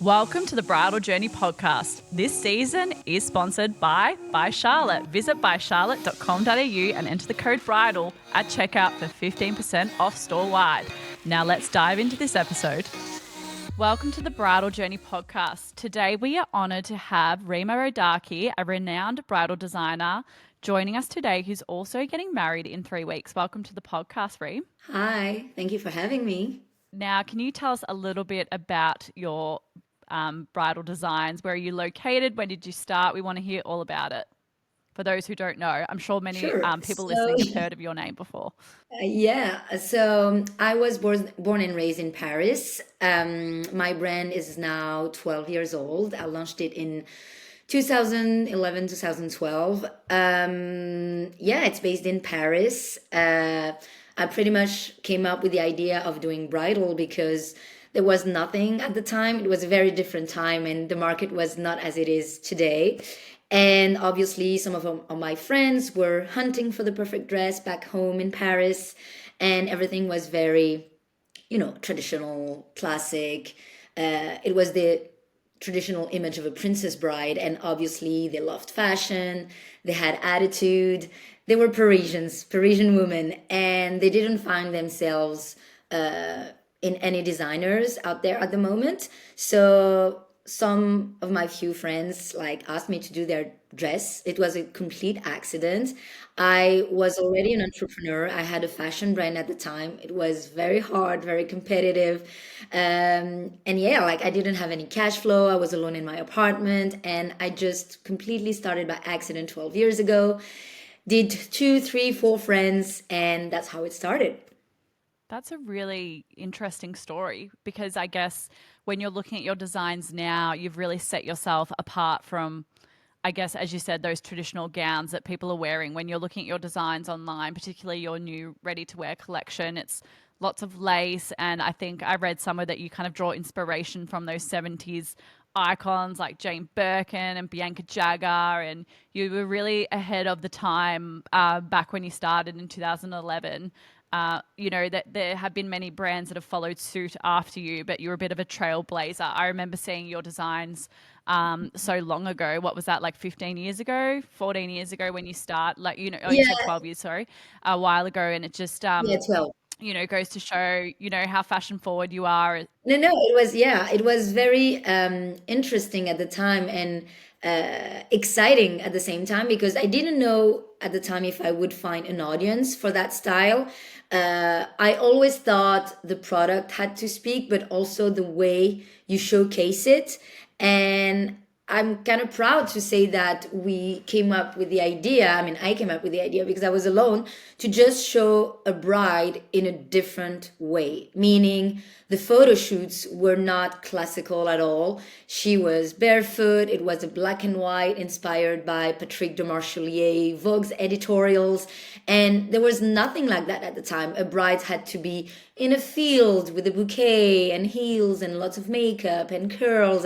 Welcome to the Bridal Journey podcast. This season is sponsored by Charlotte. Visit bycharlotte.com.au and enter the code BRIDAL at checkout for 15% off store-wide. Now let's dive into this episode. Welcome to the Bridal Journey podcast. Today we are honoured to have Rime Arodaky, a renowned bridal designer, joining us today who's also getting married in 3 weeks. Welcome to the podcast, Rime. Hi, thank you for having me. Now, can you tell us a little bit about your bridal designs? Where are you located? When did you start? We want to hear all about it. For those who don't know, I'm sure many Sure. people listening have heard of your name before. I was born and raised in Paris. My brand is now 12 years old. I launched it in 2011, 2012. It's based in Paris. I pretty much came up with the idea of doing bridal because there was nothing at the time. It was a very different time, and the market was not as it is today. And obviously, some of my friends were hunting for the perfect dress back home in Paris, and everything was very, traditional, classic. It was the traditional image of a princess bride, and obviously, they loved fashion, they had attitude. They were Parisian women, and they didn't find themselves in any designers out there at the moment. So some of my few friends asked me to do their dress. It was a complete accident. I was already an entrepreneur. I had a fashion brand at the time. It was very hard, very competitive. I didn't have any cash flow. I was alone in my apartment, and I just completely started by accident 12 years ago. Did two, three, four friends, and that's how it started. That's a really interesting story because I guess when you're looking at your designs now, you've really set yourself apart from, I guess, as you said, those traditional gowns that people are wearing. When you're looking at your designs online, particularly your new ready to wear collection, it's lots of lace. And I think I read somewhere that you kind of draw inspiration from those 70s icons like Jane Birkin and Bianca Jagger. And you were really ahead of the time back when you started in 2011. That there have been many brands that have followed suit after you, but you're a bit of a trailblazer. I remember seeing your designs so long ago. What was that, like 15 years ago, 14 years ago when you start? You said Yeah, 12 years, sorry, a while ago. And it just, yeah, 12. goes to show, how fashion forward you are. No, it was very interesting at the time and exciting at the same time because I didn't know at the time if I would find an audience for that style. I always thought the product had to speak, but also the way you showcase it. And I'm kind of proud to say that we came up with the idea. I mean, I came up with the idea because I was alone to just show a bride in a different way, meaning the photo shoots were not classical at all. She was barefoot. It was a black and white inspired by Patrick de Marchelier, Vogue's editorials. And there was nothing like that at the time. A bride had to be in a field with a bouquet and heels and lots of makeup and curls,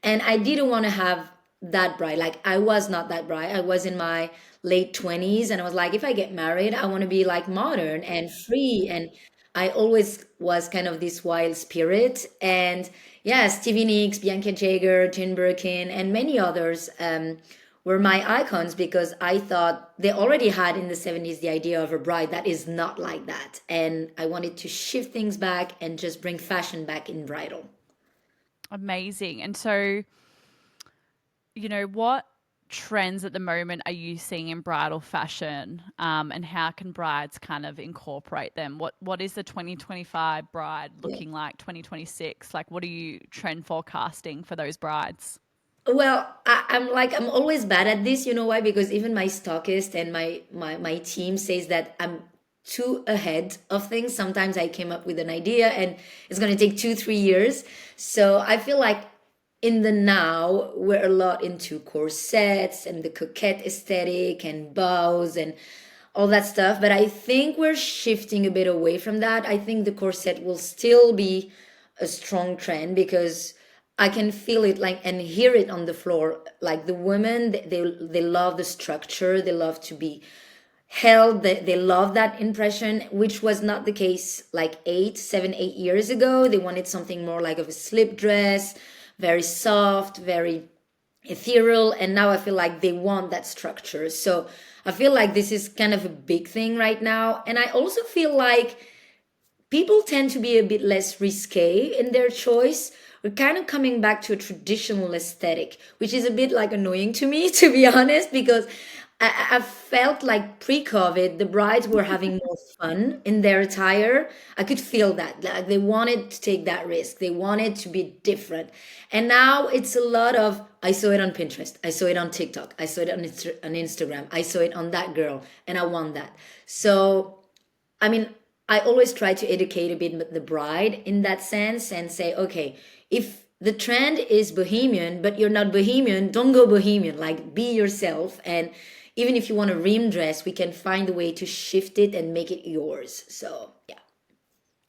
and I didn't want to have that bride. Like, I was not that bride. I was in my late 20s, and I was like, if I get married, I want to be like modern and free. And I always was kind of this wild spirit. And yeah, Stevie Nicks, Bianca Jagger, Jane Birkin, and many others were my icons because I thought they already had in the 70s the idea of a bride that is not like that. And I wanted to shift things back and just bring fashion back in bridal. Amazing. And so, what trends at the moment are you seeing in bridal fashion, and how can brides kind of incorporate them? What is the 2025 bride looking like? 2026, like what are you trend forecasting for those brides? Well, I'm always bad at this. You know why? Because even my stockist and my team says that I'm too ahead of things. Sometimes I came up with an idea and it's going to take 2, 3 years. So I feel like in the now we're a lot into corsets and the coquette aesthetic and bows and all that stuff. But I think we're shifting a bit away from that. I think the corset will still be a strong trend because I can feel it like and hear it on the floor. Like the women, they love the structure. They love to be held. They love that impression, which was not the case like 8, 7, 8 years ago. They wanted something more like of a slip dress very soft, very ethereal, and now I feel like they want that structure. So I feel like this is kind of a big thing right now. And I also feel like people tend to be a bit less risque in their choice. We're kind of coming back to a traditional aesthetic, which is a bit like annoying to me, to be honest, because I felt like pre-COVID, the brides were having more fun in their attire. I could feel that. Like they wanted to take that risk. They wanted to be different. And now it's a lot of, I saw it on Pinterest. I saw it on TikTok. I saw it on Instagram. I saw it on that girl, and I want that. So I mean, I always try to educate a bit the bride in that sense and say, okay, if the trend is bohemian, but you're not bohemian, don't go bohemian. Like, be yourself. And even if you want a ream dress, we can find a way to shift it and make it yours. So, yeah.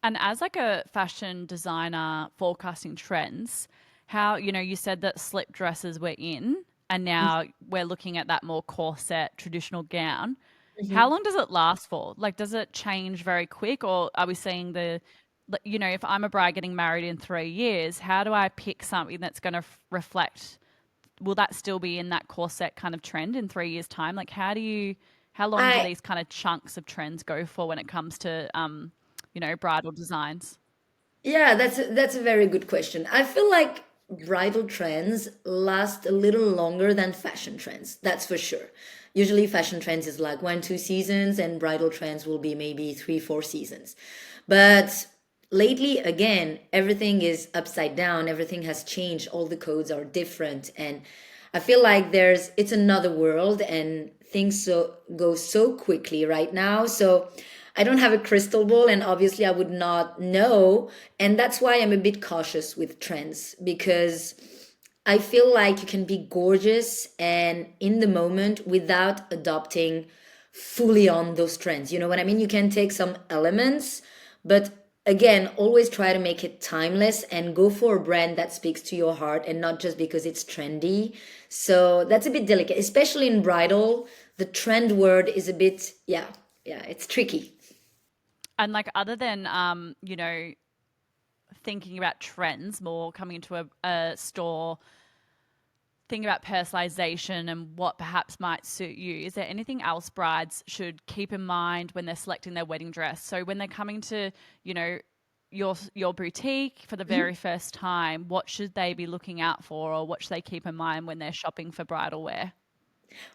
And as like a fashion designer forecasting trends, how, you said that slip dresses were in and now we're looking at that more corset traditional gown. How Mhm. long does it last for? Like, does it change very quick, or are we seeing if I'm a bride getting married in 3 years, how do I pick something that's going to reflect? Will that still be in that corset kind of trend in 3 years' time? Like, how long do I these kind of chunks of trends go for when it comes to, bridal designs? Yeah, that's a very good question. I feel like bridal trends last a little longer than fashion trends. That's for sure. Usually fashion trends is like 1, 2 seasons, and bridal trends will be maybe 3, 4 seasons. But lately, again, everything is upside down. Everything has changed. All the codes are different, and I feel like it's another world, and things go so quickly right now. So I don't have a crystal ball, and obviously I would not know. And that's why I'm a bit cautious with trends, because I feel like you can be gorgeous and in the moment without adopting fully on those trends. You know what I mean? You can take some elements, but again, always try to make it timeless and go for a brand that speaks to your heart and not just because it's trendy. So that's a bit delicate, especially in bridal. The trend word is a bit, yeah, it's tricky. And like, other than, thinking about trends, more coming into a store, thinking about personalization and what perhaps might suit you, is there anything else brides should keep in mind when they're selecting their wedding dress? So when they're coming to, you know, your boutique for the very first time, what should they be looking out for, or what should they keep in mind when they're shopping for bridal wear?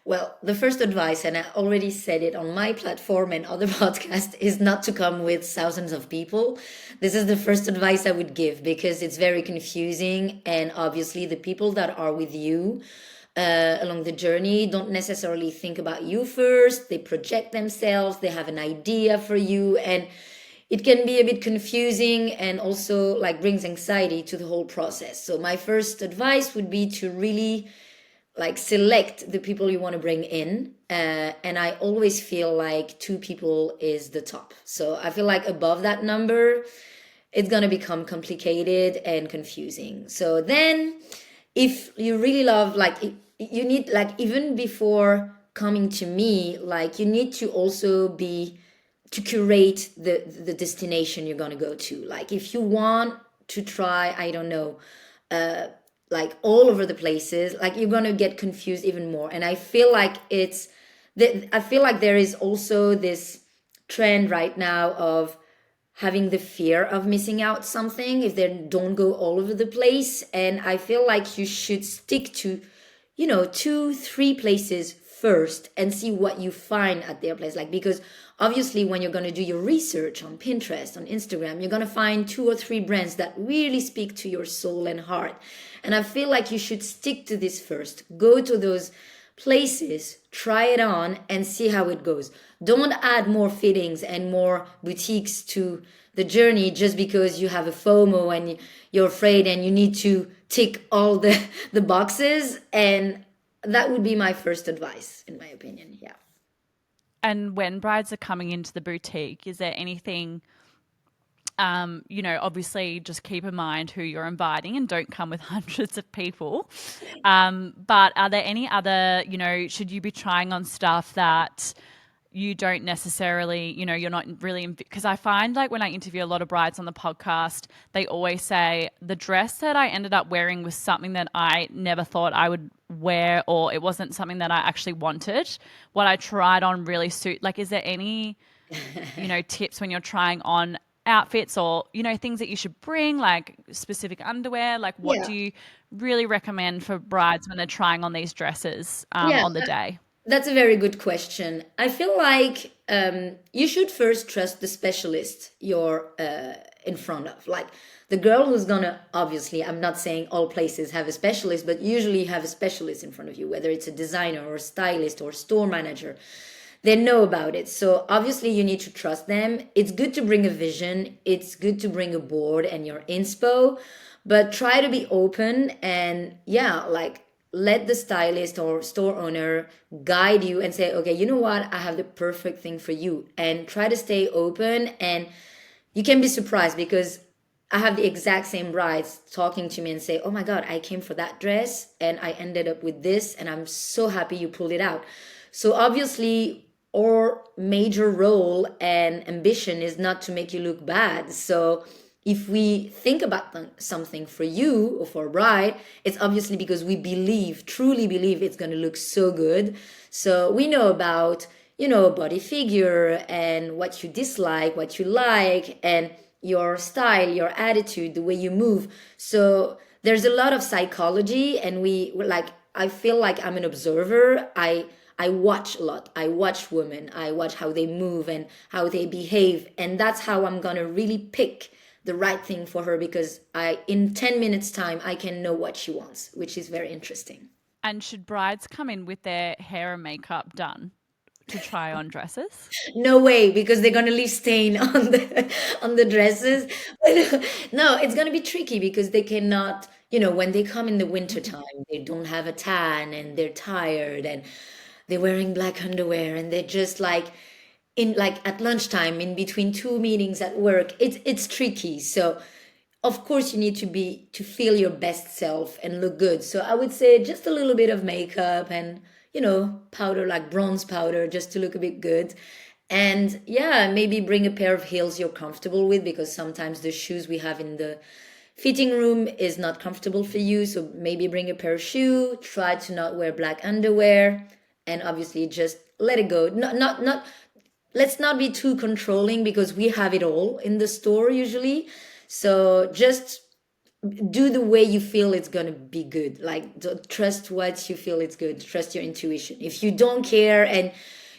Well, the first advice, and I already said it on my platform and other podcasts, is not to come with thousands of people. This is the first advice I would give because it's very confusing. And obviously, the people that are with you along the journey don't necessarily think about you first. They project themselves, they have an idea for you. And it can be a bit confusing and also like brings anxiety to the whole process. So, my first advice would be to really like select the people you want to bring in, and I always feel like 2 people is the top. So I feel like above that number it's going to become complicated and confusing. So then if you really love, like you need, like even before coming to me, like you need to also be to curate the destination you're going to go to. Like if you want to try, I don't know, like all over the places, like you're going to get confused even more. And I feel like I feel like there is also this trend right now of having the fear of missing out something if they don't go all over the place. And I feel like you should stick to, 2, 3 places first and see what you find at their place. Like, because obviously when you're going to do your research on Pinterest, on Instagram, you're going to find 2 or 3 brands that really speak to your soul and heart. And I feel like you should stick to this first. Go to those places, try it on, and see how it goes. Don't add more fittings and more boutiques to the journey just because you have a FOMO and you're afraid and you need to tick all the boxes. And that would be my first advice, in my opinion. Yeah. And when brides are coming into the boutique, is there anything, obviously just keep in mind who you're inviting and don't come with hundreds of people. But are there any other, should you be trying on stuff that you don't necessarily, you're not really, because I find like when I interview a lot of brides on the podcast, they always say the dress that I ended up wearing was something that I never thought I would wear, or it wasn't something that I actually wanted. What I tried on really suit, like, is there any, tips when you're trying on outfits, or, things that you should bring, like specific underwear? Like, what Yeah. do you really recommend for brides when they're trying on these dresses Yeah, on the day? that's a very good question. I feel like you should first trust the specialist you're in front of. Like the girl who's gonna, obviously, I'm not saying all places have a specialist, but usually you have a specialist in front of you, whether it's a designer or a stylist or store manager. They know about it. So obviously you need to trust them. It's good to bring a vision, it's good to bring a board and your inspo, but try to be open and yeah, like let the stylist or store owner guide you and say, okay, you know what, I have the perfect thing for you, and try to stay open. And you can be surprised because I have the exact same brides talking to me and say, oh my God, I came for that dress and I ended up with this, and I'm so happy you pulled it out. So obviously, our major role and ambition is not to make you look bad. So if we think about something for you or for a bride, it's obviously because we believe, truly believe it's going to look so good. So we know about, body figure and what you dislike, what you like, and your style, your attitude, the way you move. So there's a lot of psychology, and like, I feel like I'm an observer. I watch a lot. I watch women. I watch how they move and how they behave, and that's how I'm gonna really pick the right thing for her, because I in 10 minutes time I can know what she wants, which is very interesting. And should brides come in with their hair and makeup done to try on dresses? No way, because they're gonna leave stain on the dresses. No, it's gonna be tricky because they cannot, when they come in the winter time, they don't have a tan and they're tired and they're wearing black underwear and they're just like in like at lunchtime in between two meetings at work. It's tricky. So of course you need to feel your best self and look good. So I would say just a little bit of makeup and powder, like bronze powder, just to look a bit good. And yeah, maybe bring a pair of heels you're comfortable with, because sometimes the shoes we have in the fitting room is not comfortable for you. So maybe bring a pair of shoe, try to not wear black underwear, and obviously just let it go. Not let's not be too controlling, because we have it all in the store usually. So just do the way you feel it's gonna be good. Like trust what you feel it's good. Trust your intuition. If you don't care and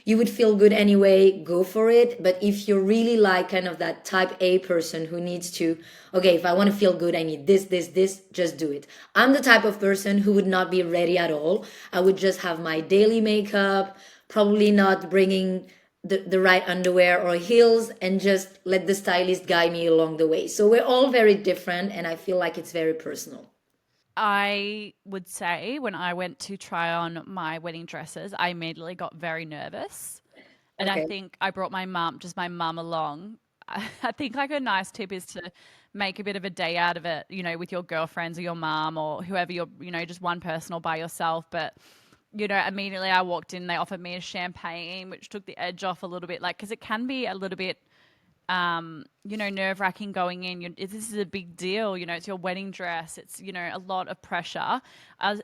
you would feel good anyway, go for it. But if you're really like kind of that type A person who needs to, okay, if I want to feel good, I need this, just do it. I'm the type of person who would not be ready at all. I would just have my daily makeup, probably not bringing the right underwear or heels, and just let the stylist guide me along the way. So we're all very different, and I feel like it's very personal. I would say when I went to try on my wedding dresses, I immediately got very nervous. And I Okay. think I brought just my mum along. I think like a nice tip is to make a bit of a day out of it, with your girlfriends or your mum or whoever you're, just one person or by yourself. But, immediately I walked in, they offered me a champagne, which took the edge off a little bit, like, because it can be a little bit nerve wracking going in. This is a big deal. It's your wedding dress. It's, a lot of pressure.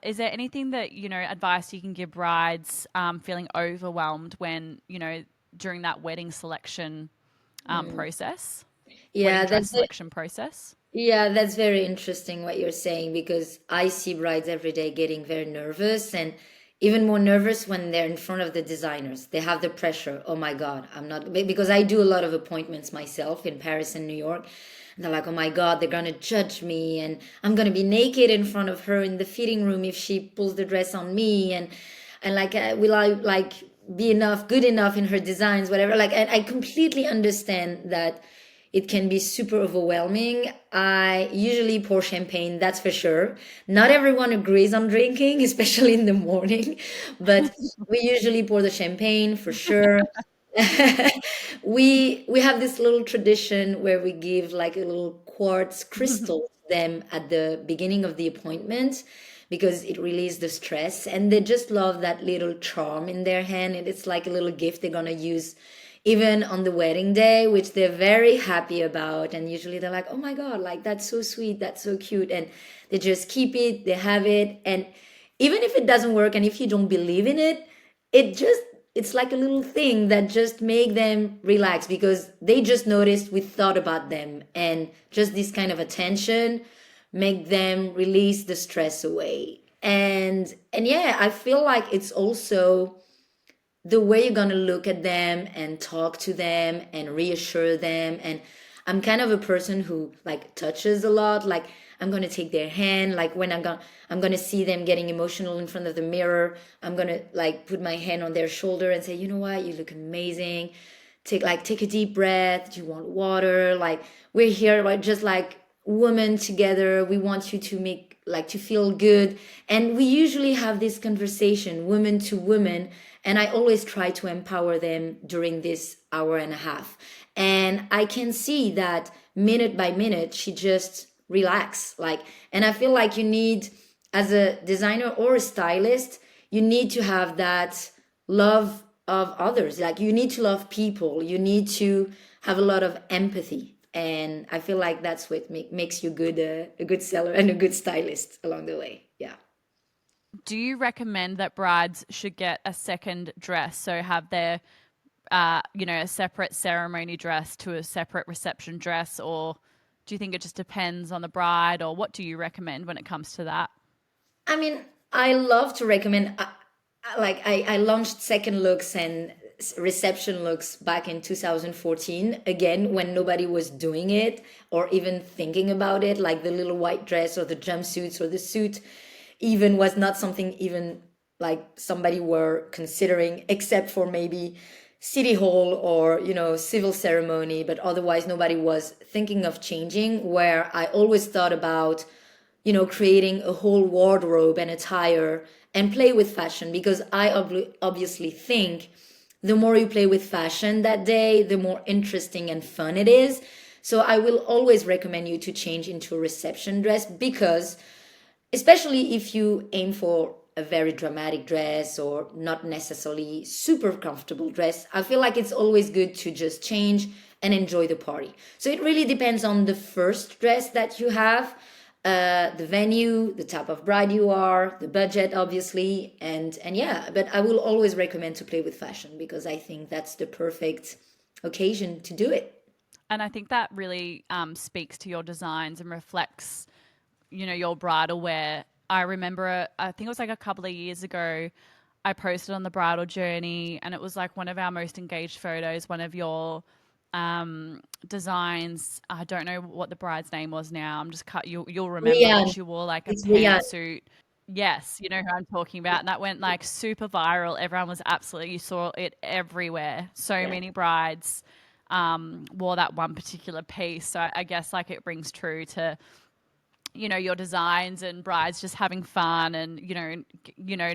Is there anything that, advice you can give brides feeling overwhelmed when, during that wedding selection process, Yeah, wedding dress selection process? that's very interesting what you're saying, because I see brides every day getting very nervous, and even more nervous when they're in front of the designers. They have the pressure. Oh my God, I'm not, because I do a lot of appointments myself in Paris and New York. And they're like, oh my God, they're gonna judge me, and I'm gonna be naked in front of her in the fitting room if she pulls the dress on me, and like, will I like be enough, good enough in her designs, whatever. Like, and I completely understand that it can be super overwhelming. I usually pour champagne, that's for sure. Not everyone agrees on drinking, especially in the morning, but we usually pour the champagne for sure. We have this little tradition where we give like a little quartz crystal to them at the beginning of the appointment, because it releases the stress, and they just love that little charm in their hand, and it's like a little gift they're gonna use even on the wedding day, which they're very happy about. And usually they're like, oh my God, like that's so sweet, that's so cute. And they just keep it, they have it. And even if it doesn't work and if you don't believe in it, it just, it's like a little thing that just make them relax because they just noticed we thought about them, and just this kind of attention make them release the stress away. And yeah, I feel like it's also the way you're going to look at them and talk to them and reassure them. And I'm kind of a person who like touches a lot. Like I'm going to take their hand, like when I'm going to see them getting emotional in front of the mirror, I'm going to like put my hand on their shoulder and say, you know what, you look amazing. Take a deep breath. Do you want water? Like we're here like just like women together. We want you to make like to feel good. And we usually have this conversation woman to woman, and I always try to empower them during this hour and a half. And I can see that minute by minute she just relax, like. And I feel like you need, as a designer or a stylist, you need to have that love of others, like you need to love people, you need to have a lot of empathy. And I feel like that's what makes you good, a good seller and a good stylist along the way. Yeah. Do you recommend that brides should get a second dress? So have their, a separate ceremony dress to a separate reception dress, or do you think it just depends on the bride, or what do you recommend when it comes to that? I mean, I love to recommend. I launched second looks and reception looks back in 2014. Again, when nobody was doing it or even thinking about it, like the little white dress or the jumpsuits or the suit, even was not something even like somebody were considering, except for maybe city hall or civil ceremony. But otherwise, nobody was thinking of changing. Where I always thought about creating a whole wardrobe and attire and play with fashion, because I obviously think the more you play with fashion that day, the more interesting and fun it is. So I will always recommend you to change into a reception dress, because especially if you aim for a very dramatic dress or not necessarily super comfortable dress, I feel like it's always good to just change and enjoy the party. So it really depends on the first dress that you have, the venue, the type of bride you are, the budget, obviously, and yeah. But I will always recommend to play with fashion, because I think that's the perfect occasion to do it. And I think that really speaks to your designs and reflects, your bridal wear. I remember, I think it was like a couple of years ago, I posted on the Bridal Journey, and it was like one of our most engaged photos, one of your designs. I don't know what the bride's name was now. I'm just cut. You'll remember, but Rian, she wore like a it's Rian. pantsuit. Yes, you know who I'm talking about. And that went like super viral. Everyone was absolutely, you saw it everywhere. So Yeah. many brides wore that one particular piece. So I guess like it rings true to your designs, and brides just having fun, and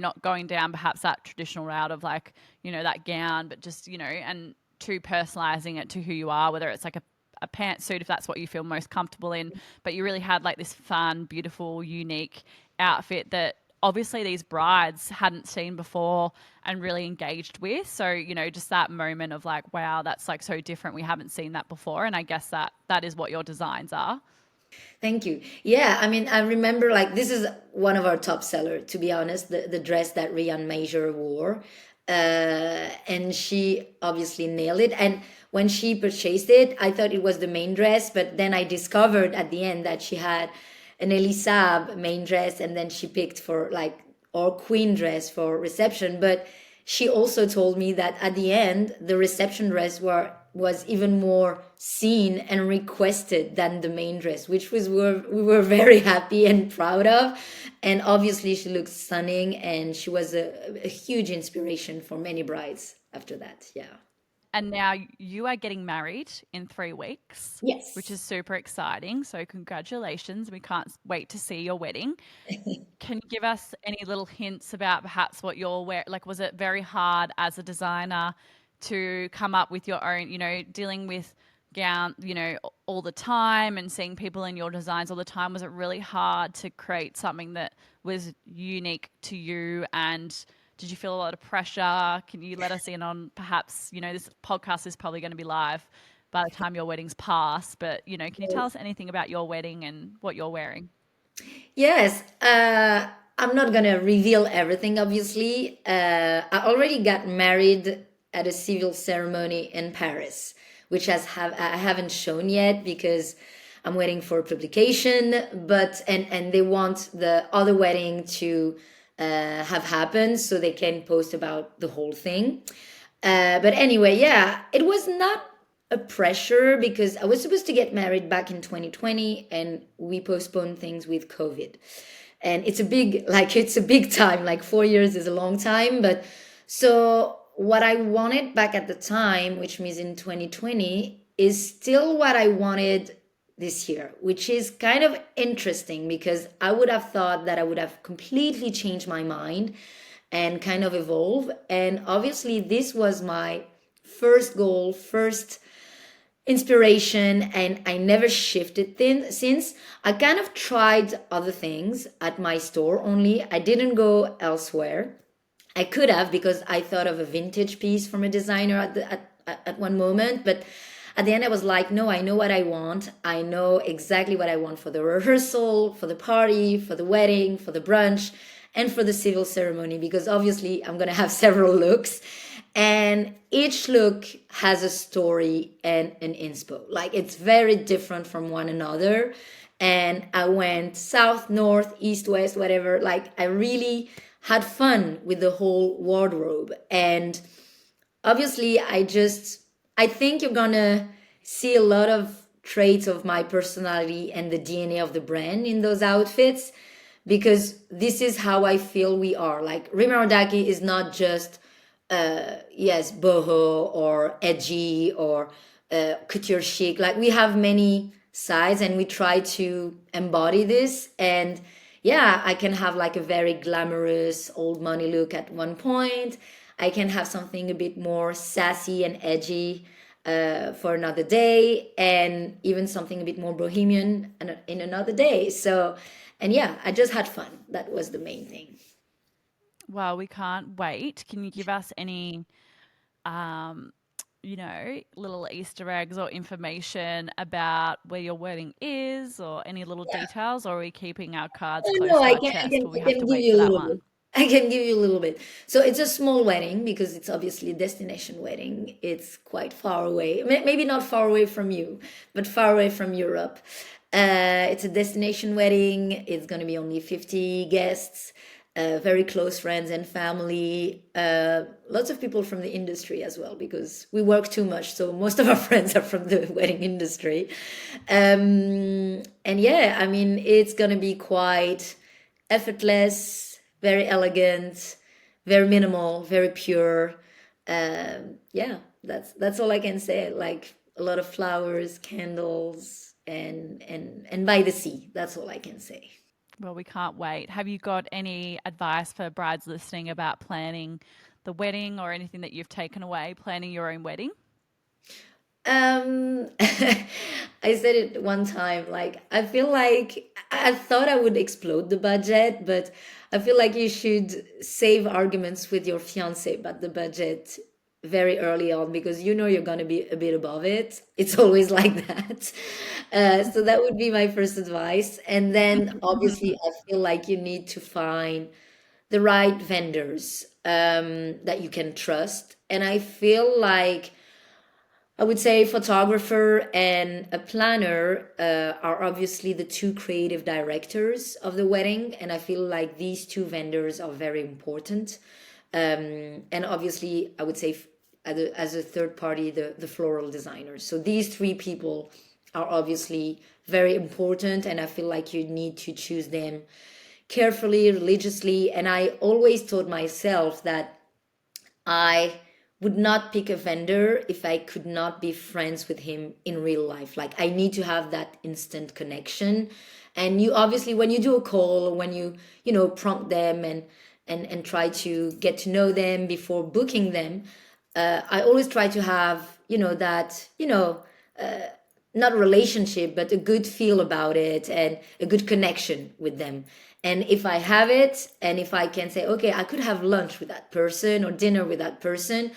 not going down perhaps that traditional route of like that gown, but just and to personalizing it to who you are, whether it's like a pantsuit if that's what you feel most comfortable in, but you really had like this fun, beautiful, unique outfit that obviously these brides hadn't seen before and really engaged with. So just that moment of like, wow, that's like so different, we haven't seen that before. And I guess that is what your designs are. Thank you. Yeah, I mean, I remember like this is one of our top seller, to be honest, the dress that Rian Major wore. And she obviously nailed it. And when she purchased it, I thought it was the main dress, but then I discovered at the end that she had an Elisab main dress, and then she picked for like or queen dress for reception. But she also told me that at the end, the reception dress was even more seen and requested than the main dress, which we were very happy and proud of. And obviously, she looked stunning, and she was a huge inspiration for many brides after that. Yeah. And now you are getting married in 3 weeks, which Yes. is super exciting. So, congratulations. We can't wait to see your wedding. Can you give us any little hints about perhaps what you're wearing? Like, was it very hard as a designer to come up with your own, dealing with gown, all the time and seeing people in your designs all the time? Was it really hard to create something that was unique to you? And did you feel a lot of pressure? Can you let us in on perhaps, this podcast is probably going to be live by the time your wedding's past, but, can you tell us anything about your wedding and what you're wearing? Yes, I'm not gonna reveal everything, obviously. I already got married at a civil ceremony in Paris, which I haven't shown yet because I'm waiting for publication. But and they want the other wedding to have happened so they can post about the whole thing. But anyway, yeah, it was not a pressure because I was supposed to get married back in 2020 and we postponed things with COVID. And it's a big time, like 4 years is a long time. But so what I wanted back at the time, which means in 2020, is still what I wanted this year, which is kind of interesting because I would have thought that I would have completely changed my mind and kind of evolve. And obviously, this was my first goal, first inspiration, and I never shifted since. I kind of tried other things at my store only. I didn't go elsewhere. I could have because I thought of a vintage piece from a designer at one moment, but at the end I was like, no, I know what I want. I know exactly what I want for the rehearsal, for the party, for the wedding, for the brunch, and for the civil ceremony because obviously I'm going to have several looks and each look has a story and an inspo. Like it's very different from one another. And I went south, north, east, west, whatever. Like I really had fun with the whole wardrobe. And obviously, I think you're gonna see a lot of traits of my personality and the DNA of the brand in those outfits because this is how I feel we are. Like Rime Arodaky is not just yes, boho or edgy or couture chic. Like we have many sides and we try to embody this. And yeah, I can have like a very glamorous old money look at one point. I can have something a bit more sassy and edgy for another day, and even something a bit more bohemian in another day. So, and yeah, I just had fun. That was the main thing. Well, we can't wait. Can you give us any, um, little Easter eggs or information about where your wedding is or any little details, or are we keeping our cards Oh, close no, to our chest? Will we I have can to give wait you for a that little bit. one? I can give you a little bit. So it's a small wedding because it's obviously a destination wedding. It's quite far away. Maybe not far away from you, but far away from Europe. It's a destination wedding. It's going to be only 50 guests, very close friends and family. Lots of people from the industry as well because we work too much. So most of our friends are from the wedding industry. And yeah, I mean, it's going to be quite effortless, very elegant, very minimal, very pure. Yeah, that's all I can say. Like a lot of flowers, candles, and by the sea. That's all I can say. Well, we can't wait. Have you got any advice for brides listening about planning the wedding or anything that you've taken away planning your own wedding? I said it one time, like I feel like I thought I would explode the budget, but I feel like you should save arguments with your fiance about the budget very early on because you know you're gonna be a bit above it. It's always like that. So that would be my first advice. And then obviously I feel like you need to find the right vendors that you can trust. And I feel like I would say photographer and a planner are obviously the two creative directors of the wedding, and I feel like these two vendors are very important. And obviously, I would say as a third party, the floral designer. So these three people are obviously very important, and I feel like you need to choose them carefully, religiously. And I always told myself that I would not pick a vendor if I could not be friends with him in real life. Like I need to have that instant connection. And you obviously when you do a call or when you prompt them and try to get to know them before booking them, I always try to have, that, not relationship, but a good feel about it and a good connection with them. And if I have it, and if I can say, okay, I could have lunch with that person or dinner with that person,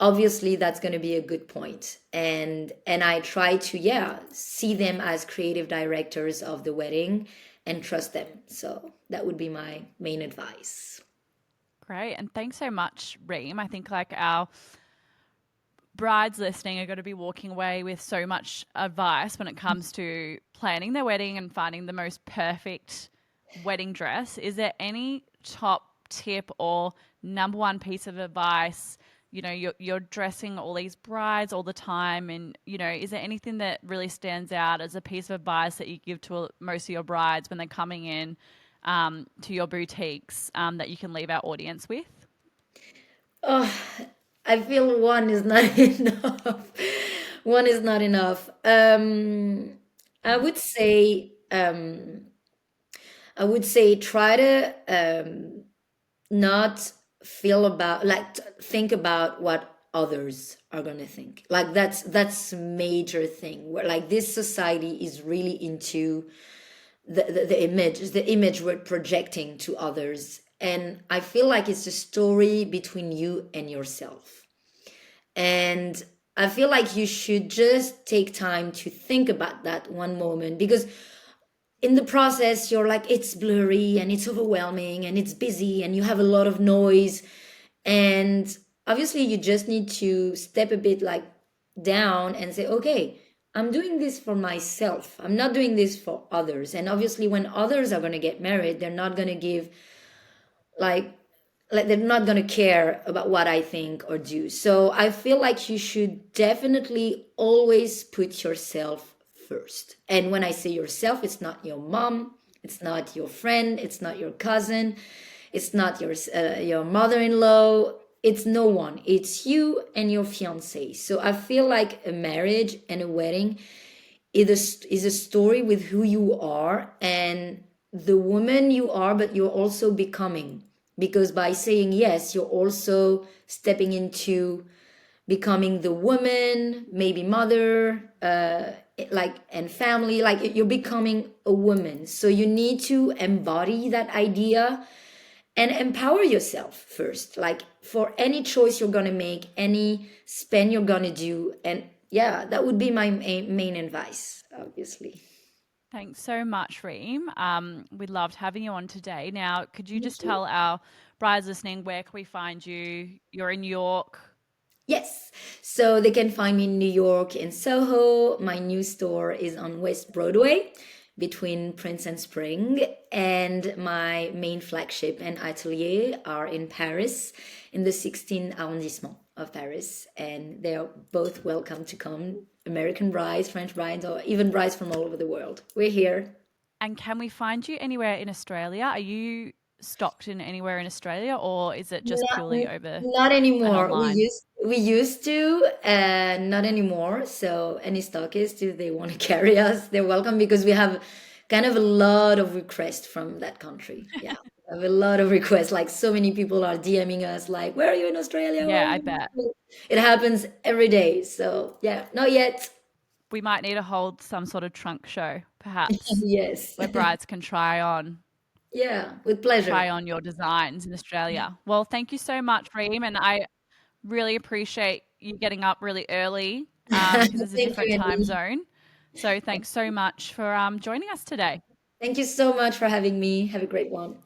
obviously that's going to be a good point. And I try to, yeah, see them as creative directors of the wedding and trust them. So that would be my main advice. Great. And thanks so much, Reem. I think like our brides listening are going to be walking away with so much advice when it comes to planning their wedding and finding the most perfect wedding dress. Is there any top tip or number one piece of advice? You know, you're dressing all these brides all the time, and you know, is there anything that really stands out as a piece of advice that you give to most of your brides when they're coming in to your boutiques that you can leave our audience with? Oh, I feel one is not enough. One is not enough. I would say, try to not feel about like think about what others are gonna think. Like that's a major thing where like this society is really into the image we're projecting to others. And I feel like it's a story between you and yourself. And I feel like you should just take time to think about that one moment, because in the process you're like, it's blurry and it's overwhelming and it's busy and you have a lot of noise. And obviously you just need to step a bit like down and say, okay, I'm doing this for myself, I'm not doing this for others. And obviously when others are going to get married, they're not going to give like they're not going to care about what I think or do. So I feel like you should definitely always put yourself first. And when I say yourself, it's not your mom, it's not your friend, it's not your cousin, it's not your mother-in-law, it's no one. It's you and your fiance. So I feel like a marriage and a wedding is a story with who you are and the woman you are, but you're also becoming. Because by saying yes, you're also stepping into becoming the woman, maybe mother, like, and family. Like you're becoming a woman. So you need to embody that idea and empower yourself first, like for any choice you're gonna make, any spend you're gonna do. And yeah, that would be my main advice, obviously. Thanks so much, Reem. We loved having you on today. Now, could you Thank just you. tell our brides listening where can we find you? You're in New York. Yes. So they can find me in New York in Soho. My new store is on West Broadway between Prince and Spring. And my main flagship and atelier are in Paris in the 16th arrondissement of Paris. And they're both welcome to come. American brides, French brides, or even brides from all over the world. We're here. And can we find you anywhere in Australia? Are you stocked in anywhere in Australia, or is it just Not, purely over not and anymore. online? We used to, not anymore. So any stockists, if they want to carry us, they're welcome because we have kind of a lot of requests from that country. Yeah, we have a lot of requests. Like so many people are DMing us, like, "Where are you in Australia? Where are Yeah, you?" I bet. It happens every day. So yeah, not yet. We might need to hold some sort of trunk show, perhaps, Yes. where brides can Yeah, with pleasure. try on your designs in Australia. Well, thank you so much, Reem, and I really appreciate you getting up really early because it's a Thank different you, time Andy. zone. So thanks so much for joining us today. Thank you so much for having me. Have a great one.